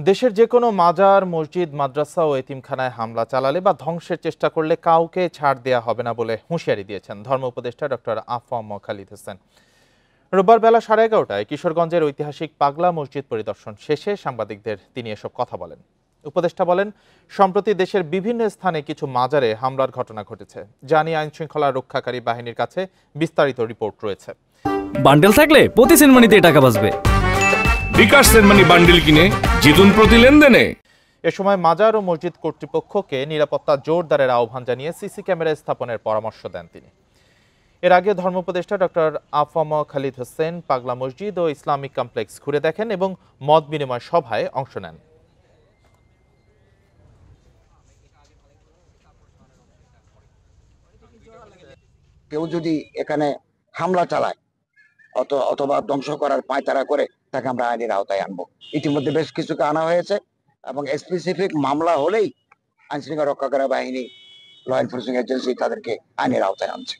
দেশের যে কোনো মাজার, মসজিদ, মাদ্রাসা ও এতিমখানায় হামলা চালালে বা ধ্বংসের চেষ্টা করলে কাউকে ছাড় দেয়া হবে না বলে হুঁশিয়ারি দিয়েছেন ধর্ম উপদেষ্টা ডক্টর আফম খালিদ হোসেন। রোববার বেলা 11:30টায় কিশোরগঞ্জের ঐতিহাসিক পাগলা মসজিদ পরিদর্শন শেষে সাংবাদিকদের তিনি এসব কথা বলেন। উপদেষ্টা বলেন, সম্প্রতি দেশের বিভিন্ন স্থানে কিছু মাজারে হামলার ঘটনা ঘটেছে, যা নিয়ে আইনশৃঙ্খলা রক্ষাকারী বাহিনীর কাছে বিস্তারিত রিপোর্ট রয়েছে। বান্ডেল থাকলে প্রতি সেনমানিতে টাকা বাঁচবে। বিকাশ সেনমানি বান্ডেল কিনে জিতুন প্রতি লেনদেনে। এ সময় মাজার ও মসজিদ কর্তৃপক্ষকে নিরাপত্তা জোরদারের আহ্বান জানিয়ে সিসি ক্যামেরা স্থাপনের পরামর্শ দেন তিনি। এর আগে ধর্ম উপদেষ্টা ডক্টর আফম খালিদ হোসেন পাগলা মসজিদ ও ইসলামিক কমপ্লেক্স ঘুরে দেখেন এবং মত বিনিময় সভায় অংশ নেন। কেউ যদি এখানে হামলা চালায় অথবা ধ্বংস করার পায়তারা করে, তাকে আমরা আইনের আওতায় আনবো। ইতিমধ্যে বেশ কিছুকে আনা হয়েছে এবং স্পেসিফিক মামলা হলেই আইনশৃঙ্খলা রক্ষাকারী বাহিনী, ল এনফোর্সিং এজেন্সি তাদেরকে আইনের আওতায় আনছে।